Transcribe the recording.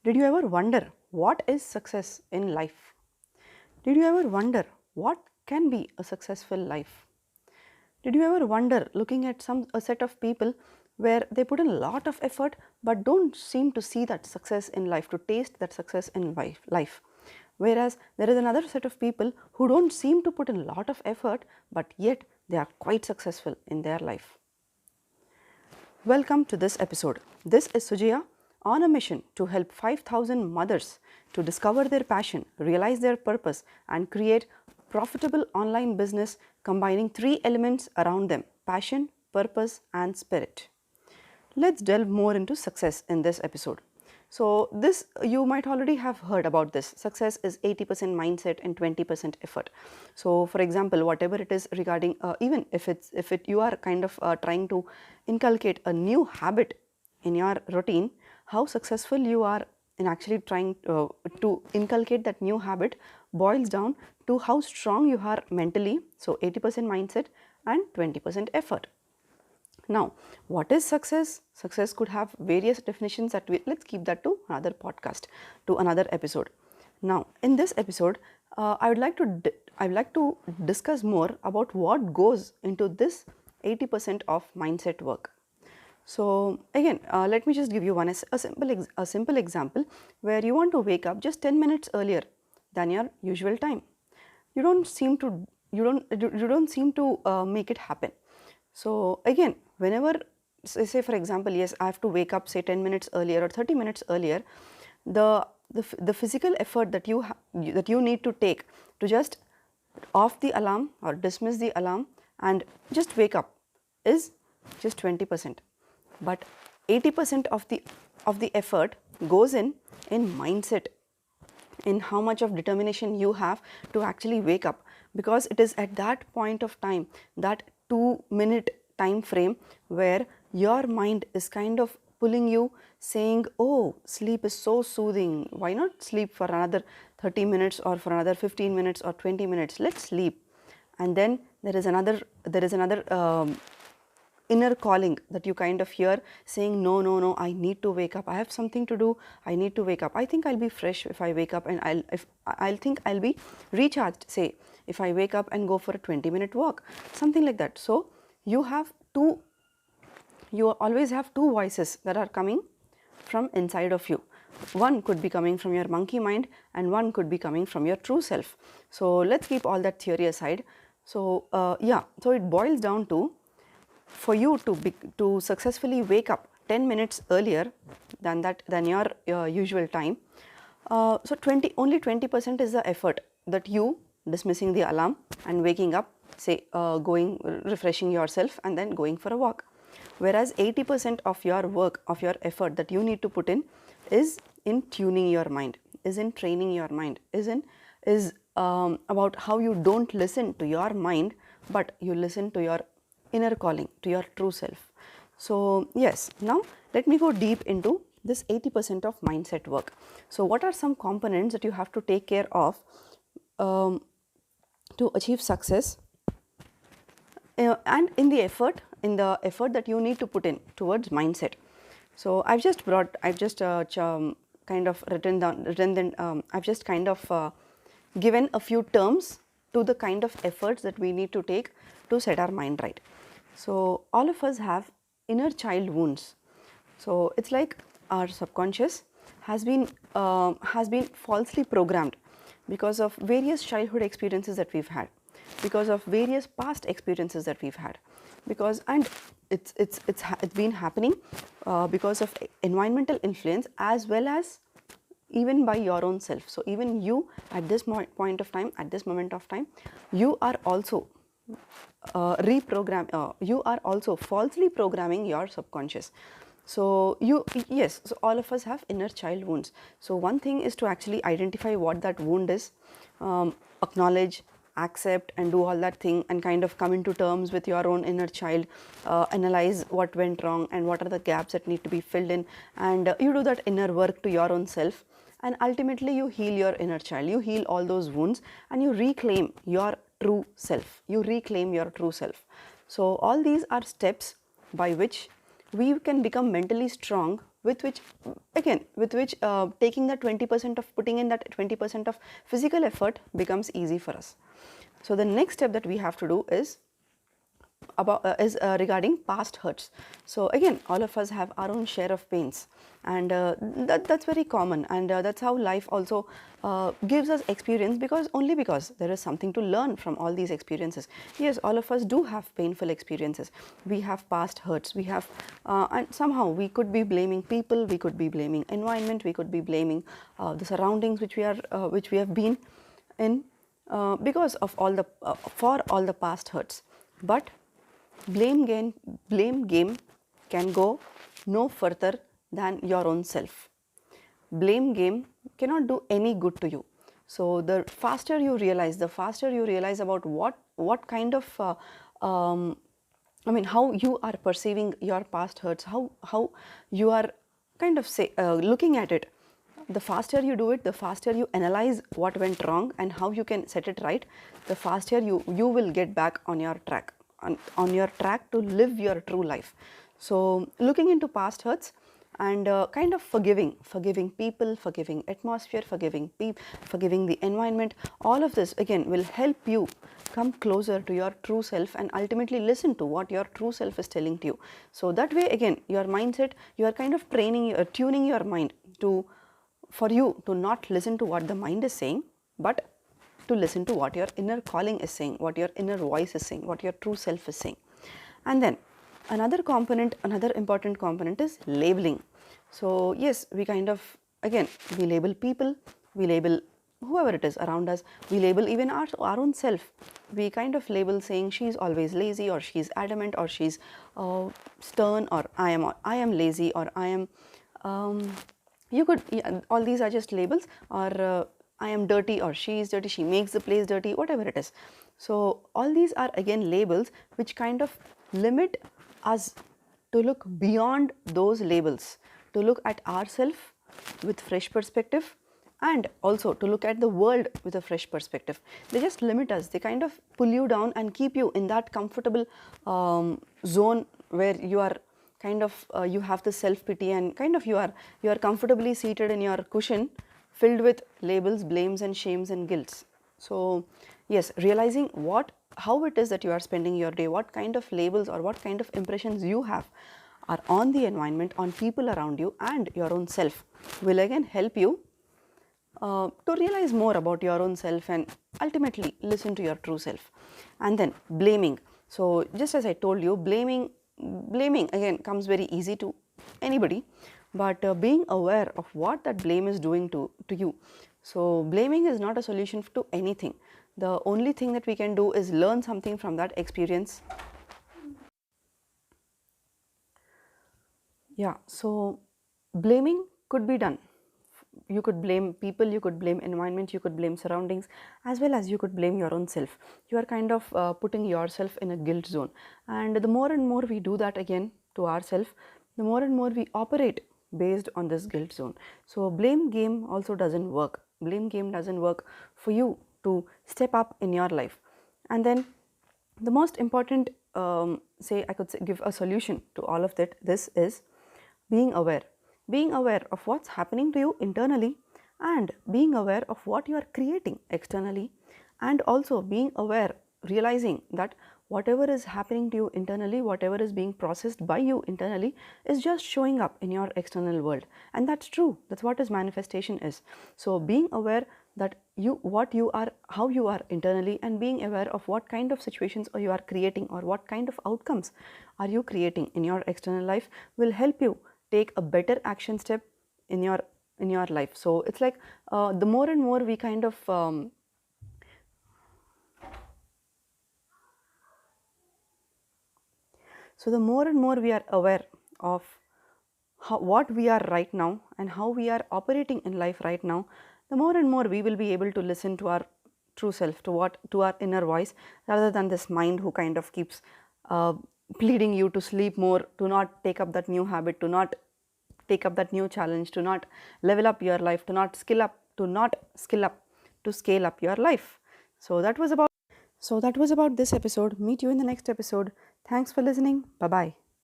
Did you ever wonder what is success in life? Did you ever wonder what can be a successful life? Did you ever wonder looking at a set of people where they put in a lot of effort but don't seem to see that success in life, to taste that success in life? Whereas there is another set of people who don't seem to put in a lot of effort but yet they are quite successful in their life. Welcome to this episode. This is Sujaya on a mission to help 5,000 mothers to discover their passion, realize their purpose, and create profitable online business combining three elements around them: passion, purpose, and spirit. Let's delve more into success in this episode. So, this you might already have heard about this. Success is 80% mindset and 20% effort. So, for example, whatever it is regarding, even if you are kind of trying to inculcate a new habit in your routine, how successful you are in actually trying to inculcate that new habit boils down to how strong you are mentally. So, 80% mindset and 20% effort. Now, what is success? Success could have various definitions that let's keep that to another podcast, to another episode. Now, in this episode, I would like to discuss more about what goes into this 80% of mindset work. So again, let me just give you a simple example where you want to wake up just 10 minutes earlier than your usual time. You don't seem to make it happen. So again, whenever say for example, yes, I have to wake up say 10 minutes earlier or 30 minutes earlier, the physical effort that you need to take to just off the alarm or dismiss the alarm and just wake up is just 20%. But 80% of the effort goes in mindset, in how much of determination you have to actually wake up, because it is at that point of time, that 2-minute time frame, where your mind is kind of pulling you, saying, oh, sleep is so soothing, why not sleep for another 30 minutes or for another 15 minutes or 20 minutes, let's sleep. And then there is another inner calling that you kind of hear saying, no, I need to wake up, I have something to do, I need to wake up, I think I'll be fresh if I wake up, and I'll think I'll be recharged, say, if I wake up and go for a 20-minute walk, something like that. So you always have two voices that are coming from inside of you. One could be coming from your monkey mind and one could be coming from your true self. So let's keep all that theory aside. So so it boils down to, for you to successfully wake up 10 minutes earlier than your usual time, so only 20% is the effort that you dismissing the alarm and waking up, say going refreshing yourself and then going for a walk. Whereas 80% of your work, of your effort that you need to put in is in tuning your mind, is in training your mind, is about how you don't listen to your mind but you listen to your inner calling, to your true self. So yes, now let me go deep into this 80% of mindset work. So what are some components that you have to take care of to achieve success, and in the effort that you need to put in towards mindset. So I've just kind of I've just kind of given a few terms to the kind of efforts that we need to take to set our mind right. So all of us have inner child wounds. So it's like our subconscious has been falsely programmed because of various childhood experiences that we've had, because of various past experiences that we've had, and it's been happening because of environmental influence as well as even by your own self. So even you at this point of time, at this moment of time, you are also you are also falsely programming your subconscious. So so all of us have inner child wounds. So one thing is to actually identify what that wound is, acknowledge, accept and do all that thing and kind of come into terms with your own inner child, analyze what went wrong and what are the gaps that need to be filled in, and you do that inner work to your own self, and ultimately you heal your inner child, you heal all those wounds and you reclaim your true self, So all these are steps by which we can become mentally strong with which, again, with which taking that 20% of, putting in that 20% of physical effort becomes easy for us. So the next step that we have to do is regarding past hurts. So again, all of us have our own share of pains, and that's very common, and that's how life also gives us experience, because only because there is something to learn from all these experiences. Yes, all of us do have painful experiences, we have past hurts, we have and somehow we could be blaming people, we could be blaming environment, we could be blaming the surroundings which we have been in, because of all the for all the past hurts. But blame game can go no further than your own self. Blame game cannot do any good to you. So the faster you realize about what kind of how you are perceiving your past hurts, how you are kind of looking at it, the faster you do it, the faster you analyze what went wrong and how you can set it right, the faster you will get back on your track, on your track to live your true life. So looking into past hurts and kind of forgiving people, forgiving atmosphere, forgiving the environment, all of this again will help you come closer to your true self and ultimately listen to what your true self is telling to you. So that way, again, your mindset, you are kind of tuning your mind for you to not listen to what the mind is saying, but to listen to what your inner calling is saying, what your inner voice is saying, what your true self is saying. And then another important component is labeling. So yes, we kind of, again, we label people, we label whoever it is around us, we label even our own self. We kind of label saying she's always lazy, or she's adamant, or she's stern, or I am lazy, or I am all these are just labels, or I am dirty, or she is dirty, she makes the place dirty, whatever it is. So all these are again labels which kind of limit us to look beyond those labels, to look at ourselves with fresh perspective, and also to look at the world with a fresh perspective. They just limit us, they kind of pull you down and keep you in that comfortable zone where you are kind of you have the self-pity, and kind of you are comfortably seated in your cushion filled with labels, blames and shames and guilts. So yes, realizing how it is that you are spending your day, what kind of labels or what kind of impressions you have are on the environment, on people around you and your own self, will again help you to realize more about your own self and ultimately listen to your true self. And then blaming. So just as I told you, blaming again comes very easy to anybody, but being aware of what that blame is doing to you. So blaming is not a solution to anything. The only thing that we can do is learn something from that experience. Yeah, so blaming could be done. You could blame people, you could blame environment, you could blame surroundings, as well as you could blame your own self. You are kind of putting yourself in a guilt zone, and the more and more we do that again to ourselves, the more and more we operate based on this guilt zone. So blame game also doesn't work. Blame game doesn't work for you to step up in your life. And then the most important give a solution to all of that. This is being aware of what's happening to you internally, and being aware of what you are creating externally, and also being aware, realizing that whatever is happening to you internally, whatever is being processed by you internally, is just showing up in your external world. And that's true, that's what is manifestation is. So being aware that how you are internally, and being aware of what kind of situations you are creating, or what kind of outcomes are you creating in your external life, will help you take a better action step in your life. So it's like the more and more we kind of so the more and more we are aware of what we are right now and how we are operating in life right now, the more and more we will be able to listen to our true self, to our inner voice, rather than this mind who kind of keeps pleading you to sleep more, to not take up that new habit, to not take up that new challenge, to not level up your life, to not skill up, to scale up your life. So that was about this episode. Meet you in the next episode. Thanks for listening. Bye bye.